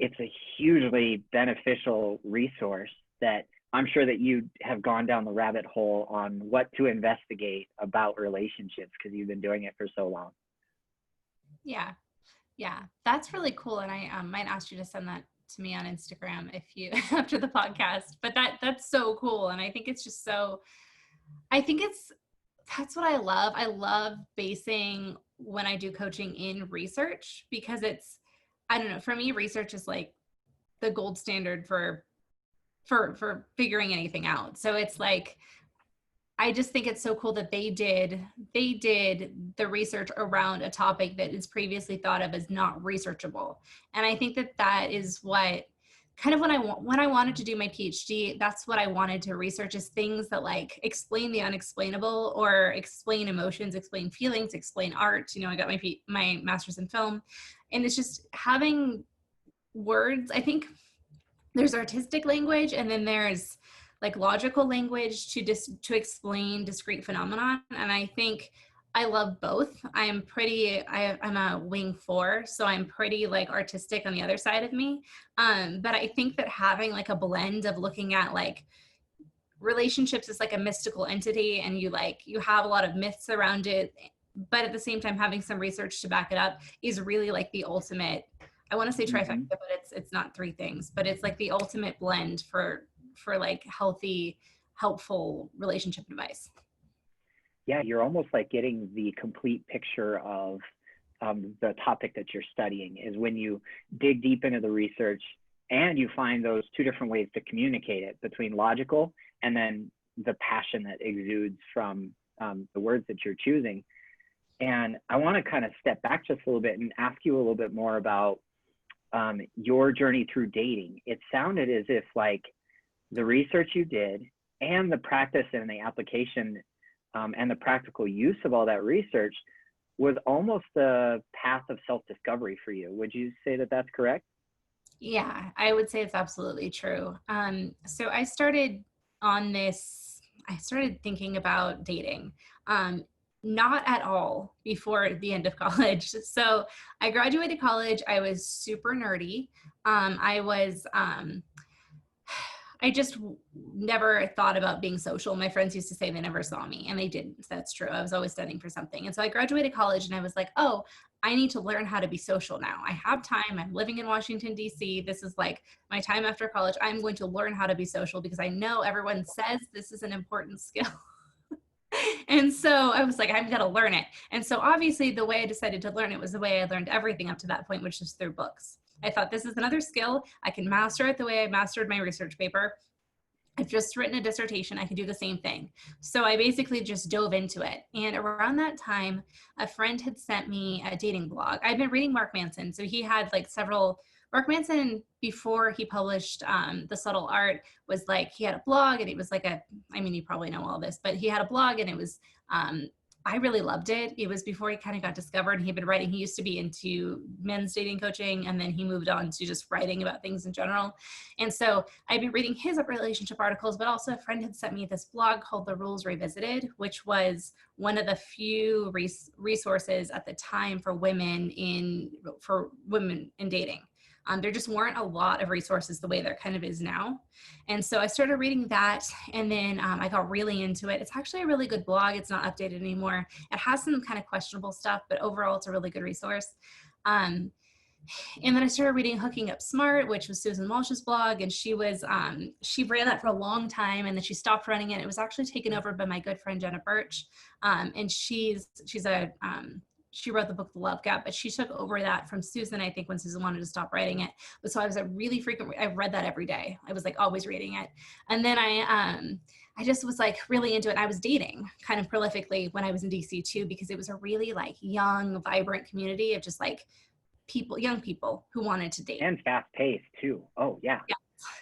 [SPEAKER 3] it's a hugely beneficial resource that I'm sure that you have gone down the rabbit hole on what to investigate about relationships because you've been doing it for so long.
[SPEAKER 1] Yeah. Yeah. That's really cool. And I might ask you to send that to me on Instagram if you after the podcast. But that's so cool. And I think it's just I think that's what I love. I love basing when I do coaching in research because I don't know, for me, research is like the gold standard for figuring anything out. So it's like, I just think it's so cool that they did the research around a topic that is previously thought of as not researchable. And I think that is what kind of when I wanted to do my PhD, that's what I wanted to research is things that like explain the unexplainable or explain emotions, explain feelings, explain art. I got my master's in film, and it's just having words. I think there's artistic language and then there's like logical language to explain discrete phenomenon, and I think I love both. I'm a wing 4, so I'm pretty like artistic on the other side of me, but I think that having like a blend of looking at like relationships is like a mystical entity and you have a lot of myths around it, but at the same time having some research to back it up is really like the ultimate. I want to say trifecta,
[SPEAKER 3] Mm-hmm.
[SPEAKER 1] but it's not 3 things, but it's like the ultimate blend for like healthy, helpful relationship advice.
[SPEAKER 3] Yeah, you're almost like getting the complete picture of the topic that you're studying is when you dig deep into the research and you find those 2 different ways to communicate it between logical and then the passion that exudes from the words that you're choosing. And I want to kind of step back just a little bit and ask you a little bit more about your journey through dating. It sounded as if like the research you did and the practice and the application and the practical use of all that research was almost a path of self-discovery for you. Would you say that that's correct?
[SPEAKER 1] Yeah, I would say it's absolutely true. So I started thinking about dating, not at all before the end of college. So I graduated college. I was super nerdy. I just never thought about being social. My friends used to say they never saw me, and they didn't. That's true. I was always studying for something. And so I graduated college and I was like, oh, I need to learn how to be social now. I have time. I'm living in Washington, D.C. This is like my time after college. I'm going to learn how to be social because I know everyone says this is an important skill. And so I was like, I'm going to learn it. And so obviously the way I decided to learn it was the way I learned everything up to that point, which is through books. I thought this is another skill. I can master it the way I mastered my research paper. I've just written a dissertation. I can do the same thing. So I basically just dove into it. And around that time, a friend had sent me a dating blog. I'd been reading Mark Manson. So he had like Mark Manson, before he published The Subtle Art, was like, he had a blog and it was like you probably know all this, but he had a blog and it was, I really loved it. It was before he kind of got discovered, and he'd been writing. He used to be into men's dating coaching, and then he moved on to just writing about things in general. And so I'd been reading his relationship articles, but also a friend had sent me this blog called The Rules Revisited, which was one of the few resources at the time for women in dating. There just weren't a lot of resources the way there kind of is now. And so I started reading that, and then I got really into it. It's actually a really good blog. It's not updated anymore. It has some kind of questionable stuff, but overall it's a really good resource. And then I started reading Hooking Up Smart, which was Susan Walsh's blog, and she ran that for a long time, and then she stopped running it. It was actually taken over by my good friend Jenna Birch, and she wrote the book The Love Gap, but she took over that from Susan, I think, when Susan wanted to stop writing it. But so I was I read that every day. I was like always reading it, and then I just was like really into it. I was dating kind of prolifically when I was in DC too, because it was a really like young, vibrant community of just like young people who wanted to date.
[SPEAKER 3] And fast paced too. Oh yeah.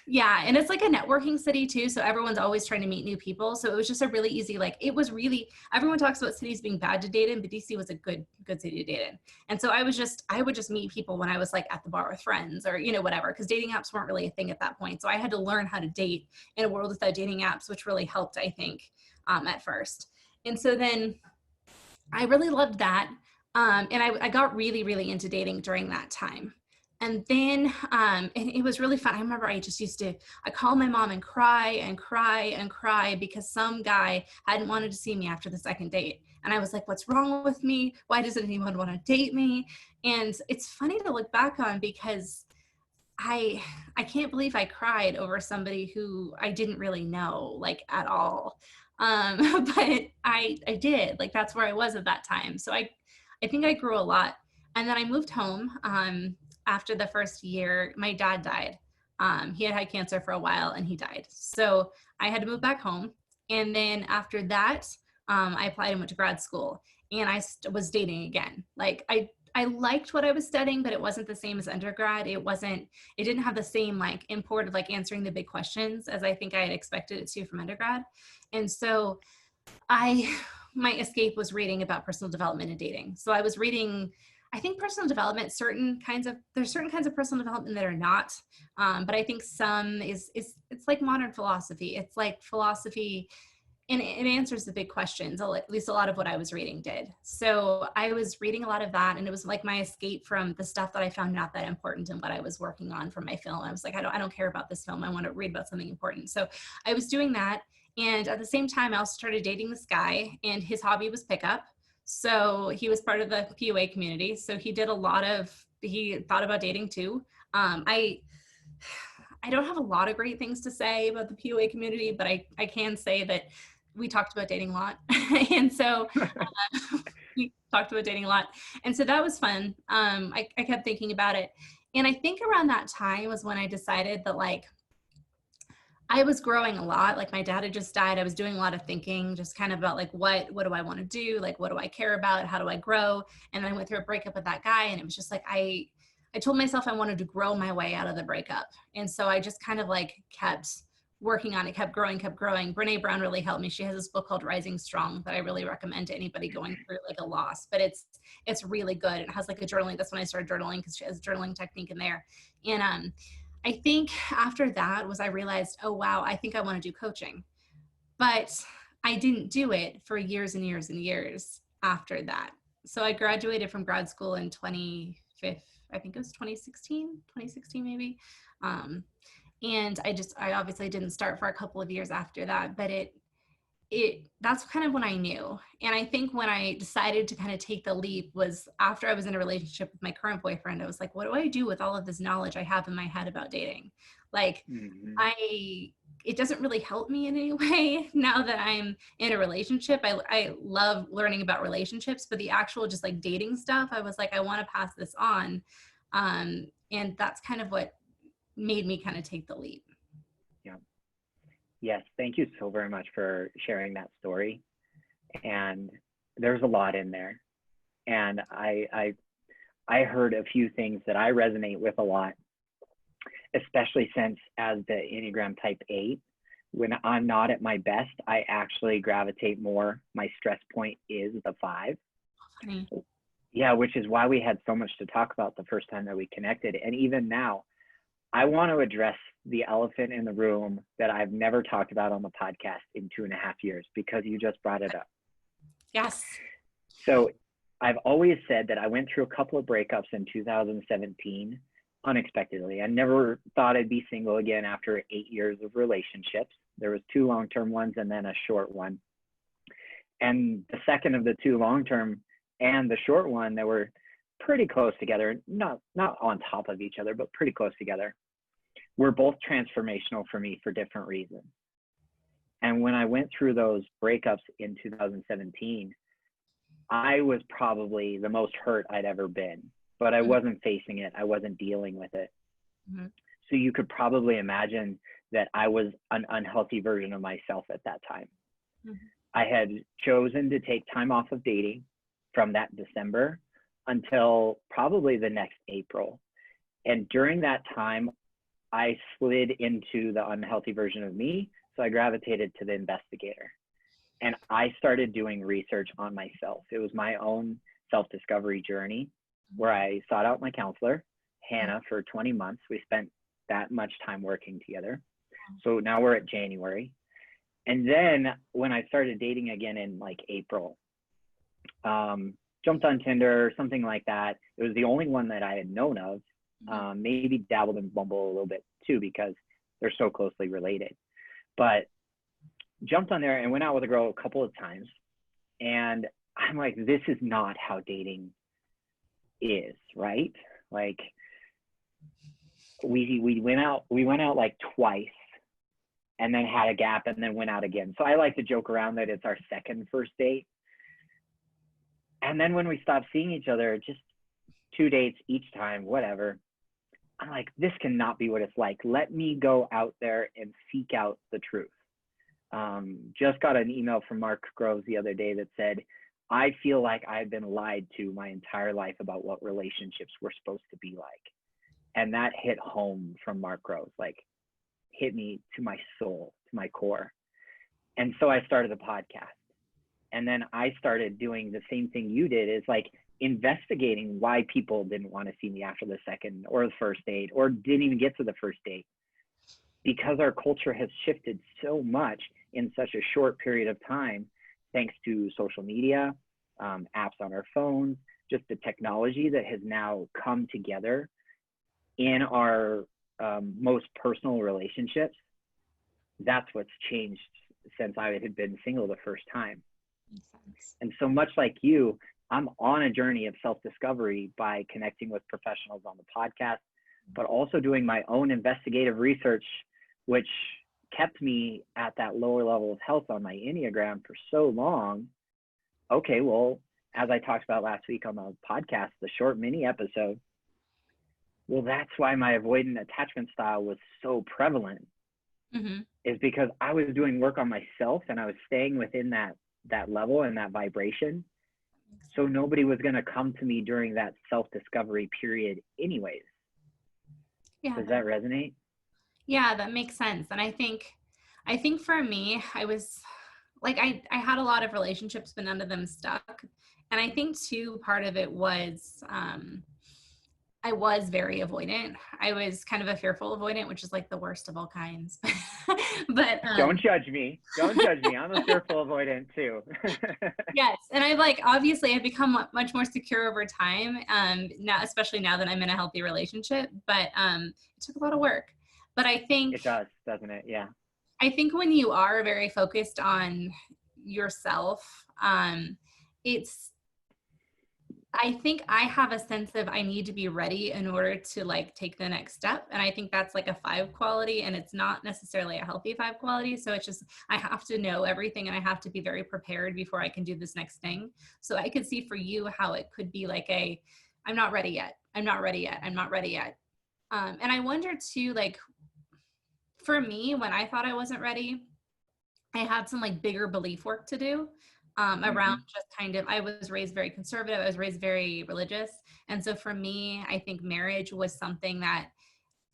[SPEAKER 1] Yeah. And it's like a networking city too. So everyone's always trying to meet new people. So it was just a really easy, like, it was really, everyone talks about cities being bad to date in, but DC was a good city to date in. And so I would just meet people when I was like at the bar with friends or, whatever, because dating apps weren't really a thing at that point. So I had to learn how to date in a world without dating apps, which really helped, I think, at first. And so then I really loved that. And I got really, really into dating during that time. And then, and it was really fun. I remember I called my mom and cry because some guy hadn't wanted to see me after the second date. And I was like, what's wrong with me? Why doesn't anyone want to date me? And it's funny to look back on because I can't believe I cried over somebody who I didn't really know, like, at all. But I did, like, that's where I was at that time. So I think I grew a lot. And then I moved home after the first year. My dad died. He had cancer for a while and he died. So I had to move back home. And then after that, I applied and went to grad school, and I was dating again. Like I liked what I was studying, but it wasn't the same as undergrad. It didn't have the same like import of like answering the big questions as I think I had expected it to from undergrad. And so my escape was reading about personal development and dating. So I was reading, I think personal development, there's certain kinds of personal development that are not, but I think some it's like modern philosophy. It's like philosophy, and it answers the big questions, at least a lot of what I was reading did. So I was reading a lot of that, and it was like my escape from the stuff that I found not that important in what I was working on for my film. I was like, I don't care about this film. I want to read about something important. So I was doing that. And at the same time, I also started dating this guy, and his hobby was pickup. So he was part of the POA community. So he thought about dating too. I don't have a lot of great things to say about the POA community, but I can say that we talked about dating a lot. And so we talked about dating a lot. And so that was fun. I kept thinking about it. And I think around that time was when I decided that, like, I was growing a lot. Like, my dad had just died. I was doing a lot of thinking, just kind of about like, what do I want to do? Like, what do I care about? How do I grow? And then I went through a breakup with that guy. And it was just like, I told myself I wanted to grow my way out of the breakup. And so I just kind of like kept working on it, kept growing. Brene Brown really helped me. She has this book called Rising Strong that I really recommend to anybody going through like a loss, but it's really good. It has like a journaling. That's when I started journaling, because she has a journaling technique in there. And I think after that I realized, oh wow, I think I want to do coaching. But I didn't do it for years and years and years after that. So I graduated from grad school in 2016 maybe. And I obviously didn't start for a couple of years after that, but that's kind of when I knew. And I think when I decided to kind of take the leap was after I was in a relationship with my current boyfriend. I was like, what do I do with all of this knowledge I have in my head about dating? Like, it doesn't really help me in any way now that I'm in a relationship. I love learning about relationships, but the actual just like dating stuff, I was like, I want to pass this on. And that's kind of what made me kind of take the leap.
[SPEAKER 3] Yeah. Yes. Thank you so very much for sharing that story. And there's a lot in there. And I heard a few things that I resonate with a lot, especially since as the Enneagram type 8, when I'm not at my best, I actually gravitate more. My stress point is the 5.
[SPEAKER 1] Funny.
[SPEAKER 3] Yeah, which is why we had so much to talk about the first time that we connected. And even now, I want to address the elephant in the room that I've never talked about on the podcast in 2.5 years, because you just brought it up.
[SPEAKER 1] Yes.
[SPEAKER 3] So I've always said that I went through a couple of breakups in 2017, unexpectedly. I never thought I'd be single again after 8 years of relationships. There was 2 long-term ones and then a short one. And the second of the 2 long-term and the short one, they were pretty close together, not on top of each other, but pretty close together, were both transformational for me for different reasons. And when I went through those breakups in 2017, I was probably the most hurt I'd ever been, but I wasn't facing it. I wasn't dealing with it.
[SPEAKER 1] Mm-hmm.
[SPEAKER 3] So you could probably imagine that I was an unhealthy version of myself at that time.
[SPEAKER 1] Mm-hmm.
[SPEAKER 3] I had chosen to take time off of dating from that December until probably the next April. And during that time, I slid into the unhealthy version of me. So I gravitated to the Investigator. And I started doing research on myself. It was my own self-discovery journey where I sought out my counselor, Hannah, for 20 months. We spent that much time working together. So now we're at January. And then when I started dating again in like April, jumped on Tinder or something like that. It was the only one that I had known of. Maybe dabbled in Bumble a little bit too, because they're so closely related. But jumped on there and went out with a girl a couple of times. And I'm like, this is not how dating is, right? Like we went out like twice and then had a gap and then went out again. So I like to joke around that it's our second first date. And then when we stopped seeing each other, just 2 dates each time, whatever, I'm like, this cannot be what it's like. Let me go out there and seek out the truth. Just got an email from Mark Groves the other day that said, I feel like I've been lied to my entire life about what relationships were supposed to be like. And that hit home from Mark Groves, like hit me to my soul, to my core. And so I started the podcast. And then I started doing the same thing you did, is like investigating why people didn't want to see me after the second or the first date, or didn't even get to the first date. Because our culture has shifted so much in such a short period of time, thanks to social media, apps on our phones, just the technology that has now come together in our most personal relationships. That's what's changed since I had been single the first time. And so much like you, I'm on a journey of self-discovery by connecting with professionals on the podcast, but also doing my own investigative research, which kept me at that lower level of health on my Enneagram for so long. Okay, well, as I talked about last week on the podcast, the short mini episode, well, that's why my avoidant attachment style was so prevalent, is because I was doing work on myself and I was staying within that level and that vibration. So nobody was going to come to me during that self-discovery period anyways. Yeah. Does that resonate?
[SPEAKER 1] Yeah, that makes sense. And I think for me, I was like, I had a lot of relationships, but none of them stuck. And I think too, part of it was, I was very avoidant. I was kind of a fearful avoidant, which is like the worst of all kinds. But
[SPEAKER 3] don't judge me. Don't judge me. I'm a fearful avoidant too.
[SPEAKER 1] Yes. And I've become much more secure over time. Now, especially now that I'm in a healthy relationship, but it took a lot of work. But I think
[SPEAKER 3] it does, doesn't it? Yeah.
[SPEAKER 1] I think when you are very focused on yourself, I think I have a sense of I need to be ready in order to like take the next step. And I think that's like a 5 quality, and it's not necessarily a healthy 5 quality. So it's just, I have to know everything and I have to be very prepared before I can do this next thing. So I could see for you how it could be like I'm not ready yet. I'm not ready yet. I'm not ready yet. And I wonder too, like for me, when I thought I wasn't ready, I had some like bigger belief work to do. Around just kind of, I was raised very conservative. I was raised very religious. And so for me, I think marriage was something that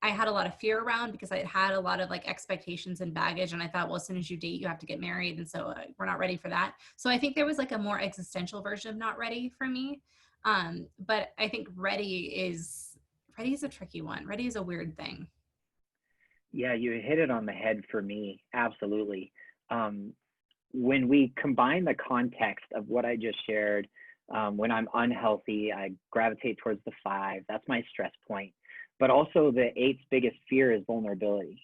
[SPEAKER 1] I had a lot of fear around because I had a lot of like expectations and baggage. And I thought, well, as soon as you date, you have to get married. And so we're not ready for that. So I think there was like a more existential version of not ready for me. But I think ready is a tricky one. Ready is a weird thing.
[SPEAKER 3] Yeah, you hit it on the head for me. Absolutely. When we combine the context of what I just shared, when I'm unhealthy, I gravitate towards the 5. That's my stress point. But also the eighth biggest fear is vulnerability.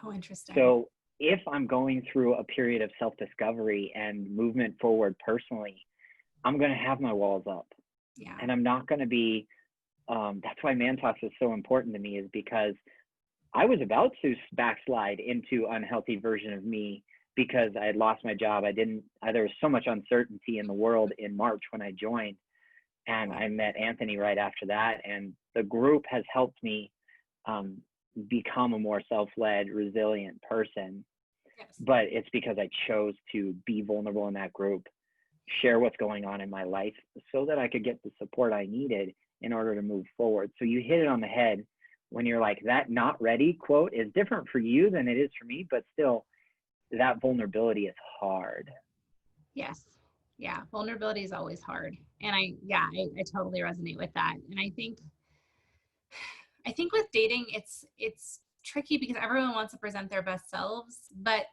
[SPEAKER 1] Oh, interesting.
[SPEAKER 3] So if I'm going through a period of self-discovery and movement forward personally, I'm going to have my walls up.
[SPEAKER 1] Yeah.
[SPEAKER 3] And I'm not going to be, that's why Man Talks is so important to me, is because I was about to backslide into unhealthy version of me because I had lost my job. There was so much uncertainty in the world in March when I joined, and I met Anthony right after that. And the group has helped me become a more self-led, resilient person.
[SPEAKER 1] Yes.
[SPEAKER 3] But it's because I chose to be vulnerable in that group, share what's going on in my life so that I could get the support I needed in order to move forward. So you hit it on the head when you're like, that not ready quote is different for you than it is for me, but still that vulnerability is hard.
[SPEAKER 1] Yes. Yeah. Vulnerability is always hard. And I totally resonate with that. And I think with dating, it's tricky because everyone wants to present their best selves, but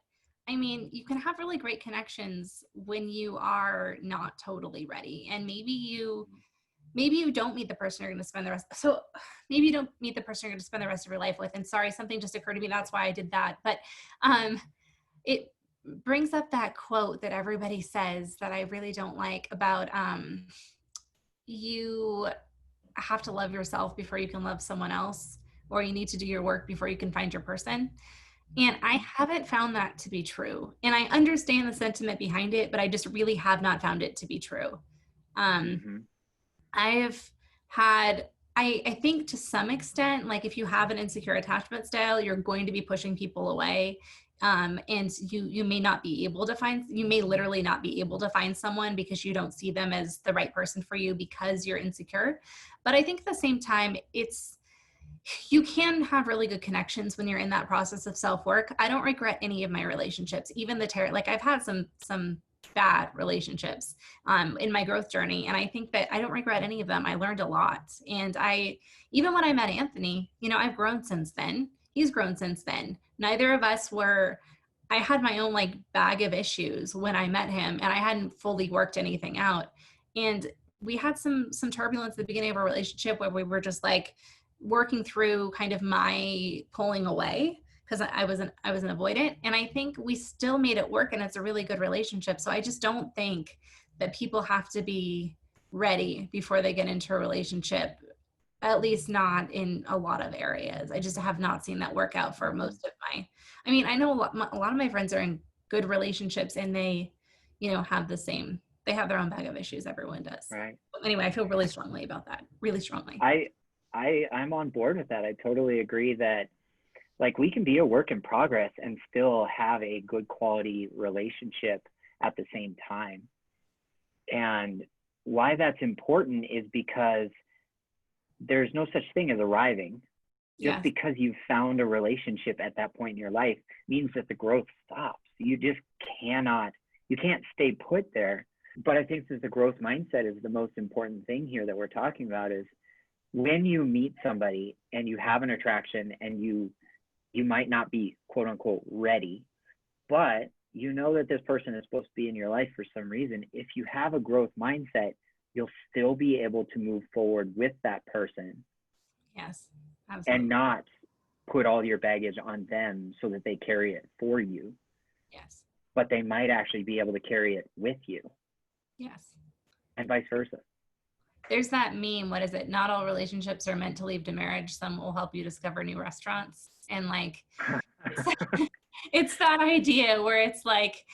[SPEAKER 1] I mean, you can have really great connections when you are not totally ready. And maybe you don't meet the person you're going to spend the rest. So maybe you don't meet the person you're going to spend the rest of your life with. And sorry, something just occurred to me. That's why I did that. But it brings up that quote that everybody says that I really don't like about you have to love yourself before you can love someone else, or you need to do your work before you can find your person. And I haven't found that to be true. And I understand the sentiment behind it, but I just really have not found it to be true. I've had, I think to some extent, like if you have an insecure attachment style, you're going to be pushing people away. And you may not be able to find, you may literally not be able to find someone because you don't see them as the right person for you because you're insecure. But I think at the same time, you can have really good connections when you're in that process of self-work. I don't regret any of my relationships, even like I've had some bad relationships in my growth journey. And I think that I don't regret any of them. I learned a lot. And even when I met Anthony, I've grown since then. He's grown since then. Neither of us I had my own like bag of issues when I met him, and I hadn't fully worked anything out. And we had some turbulence at the beginning of our relationship where we were just like working through kind of my pulling away because I was an avoidant. And I think we still made it work, and it's a really good relationship. So I just don't think that people have to be ready before they get into a relationship, at least not in a lot of areas. I just have not seen that work out for most of I know a lot of my friends are in good relationships, and they, have they have their own bag of issues. Everyone does.
[SPEAKER 3] Right.
[SPEAKER 1] But anyway, I feel really strongly about that. Really strongly.
[SPEAKER 3] I'm on board with that. I totally agree that like we can be a work in progress and still have a good quality relationship at the same time. And why that's important is because there's no such thing as arriving. Just because you've found a relationship at that point in your life means that the growth stops. You just you can't stay put there. But I think that the growth mindset is the most important thing here that we're talking about, is when you meet somebody and you have an attraction and you might not be quote unquote ready, but you know that this person is supposed to be in your life for some reason. If you have a growth mindset, you'll still be able to move forward with that person.
[SPEAKER 1] Yes, absolutely.
[SPEAKER 3] And not put all your baggage on them so that they carry it for you.
[SPEAKER 1] Yes.
[SPEAKER 3] But they might actually be able to carry it with you.
[SPEAKER 1] Yes.
[SPEAKER 3] And vice versa.
[SPEAKER 1] There's that meme, what is it? Not all relationships are meant to lead to marriage. Some will help you discover new restaurants. And like, it's that idea where it's like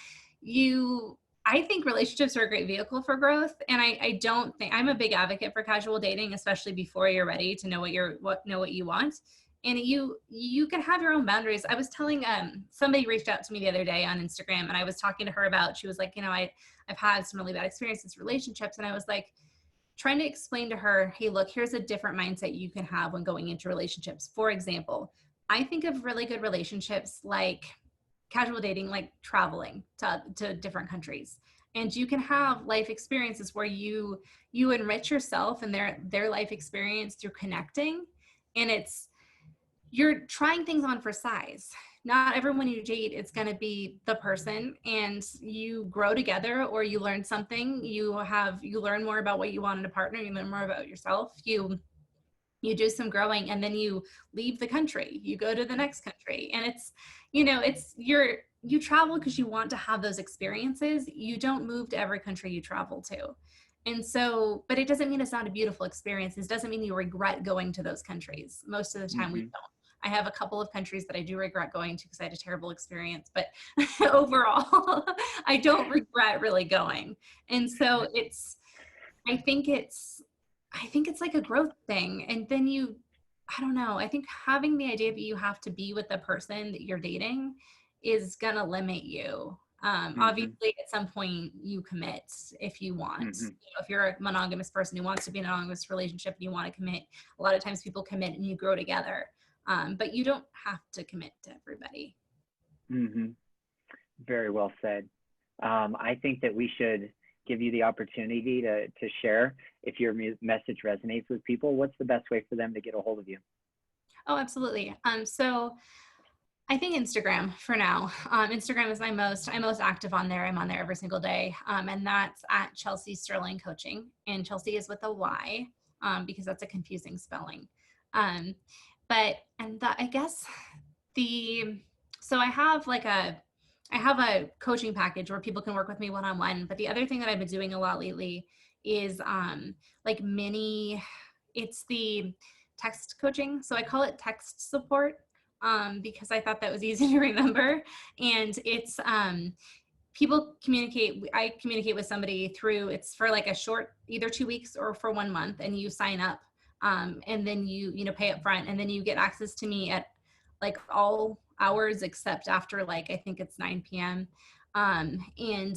[SPEAKER 1] I think relationships are a great vehicle for growth. And I don't think, I'm a big advocate for casual dating, especially before you're ready to know what you want. And you can have your own boundaries. I was telling, somebody reached out to me the other day on Instagram, and I was talking to her about, she was like, I've had some really bad experiences with relationships. And I was like, trying to explain to her, hey, look, here's a different mindset you can have when going into relationships. For example, I think of really good relationships like casual dating, like traveling to different countries. And you can have life experiences where you enrich yourself and their life experience through connecting. And you're trying things on for size. Not everyone you date is going to be the person, and you grow together, or you learn something. You learn more about what you want in a partner. You learn more about yourself. You you do some growing, and then you leave the country, you go to the next country. And it's, you know, you travel because you want to have those experiences. You don't move to every country you travel to. And so, but it doesn't mean it's not a beautiful experience. It doesn't mean you regret going to those countries. Most of the time we
[SPEAKER 3] Mm-hmm.
[SPEAKER 1] don't. I have a couple of countries that I do regret going to because I had a terrible experience, but overall, I don't regret really going. And so I think it's, I think it's like a growth thing. And then I don't know, I think having the idea that you have to be with the person that you're dating is gonna limit you.
[SPEAKER 3] Mm-hmm.
[SPEAKER 1] Obviously, at some point, you commit if you want.
[SPEAKER 3] Mm-hmm.
[SPEAKER 1] If you're a monogamous person who wants to be in a monogamous relationship and you want to commit, a lot of times people commit and you grow together. But you don't have to commit to everybody.
[SPEAKER 3] Mm-hmm. Very well said. I think that we should give you the opportunity to share if your message resonates with people. What's the best way for them to get a hold of you?
[SPEAKER 1] Oh, absolutely. So I think Instagram for now. Instagram is I'm most active on there. I'm on there every single day. And that's at Chelsey Sterling Coaching. And Chelsey is with a Y, because that's a confusing spelling. Um, I guess so I have a coaching package where people can work with me one-on-one. But the other thing that I've been doing a lot lately is like it's the text coaching. So I call it text support, because I thought that was easy to remember. And it's I communicate with somebody through, it's for like a short, either 2 weeks or for 1 month, and you sign up, and then you pay up front, and then you get access to me at like all hours except after, like, I think it's 9 p.m. And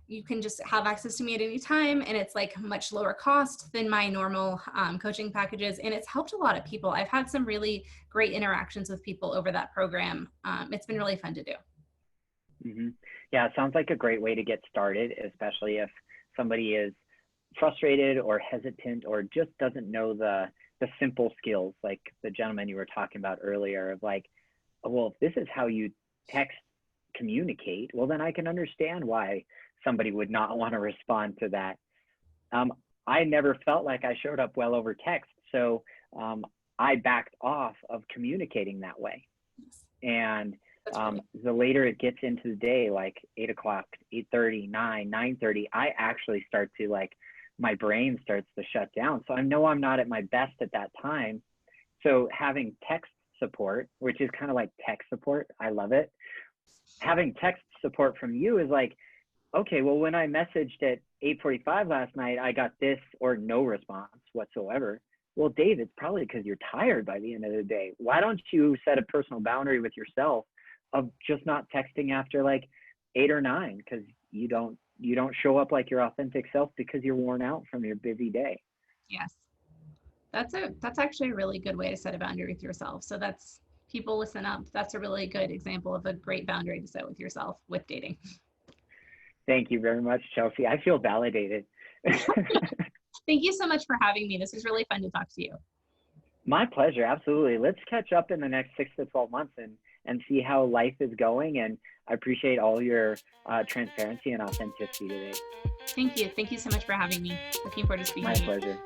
[SPEAKER 1] you can just have access to me at any time, and it's like much lower cost than my normal coaching packages, and it's helped a lot of people. I've had some really great interactions with people over that program. It's been really fun to do.
[SPEAKER 3] Mm-hmm. Yeah, it sounds like a great way to get started, especially if somebody is frustrated or hesitant or just doesn't know the simple skills, like the gentleman you were talking about earlier, of like, well, if this is how you text communicate, well, then I can understand why somebody would not want to respond to that. I never felt like I showed up well over text, so I backed off of communicating that way. And the later it gets into the day, like 8 o'clock, 8:30, 9:30, I actually start to, like, my brain starts to shut down. So I know I'm not at my best at that time. So having text support, which is kind of like tech support, I love it. Having text support from you is like, okay, well, when I messaged at 8:45 last night, I got this or no response whatsoever. Well, Dave, it's probably because you're tired by the end of the day. Why don't you set a personal boundary with yourself of just not texting after like 8 or 9, because you don't show up like your authentic self because you're worn out from your busy day.
[SPEAKER 1] Yes. That's actually a really good way to set a boundary with yourself. So people listen up. That's a really good example of a great boundary to set with yourself with dating.
[SPEAKER 3] Thank you very much, Chelsey. I feel validated.
[SPEAKER 1] Thank you so much for having me. This was really fun to talk to you.
[SPEAKER 3] My pleasure. Absolutely. Let's catch up in the next 6 to 12 months and see how life is going. And I appreciate all your transparency and authenticity today.
[SPEAKER 1] Thank you. Thank you so much for having me. Looking forward to speaking to you.
[SPEAKER 3] My pleasure.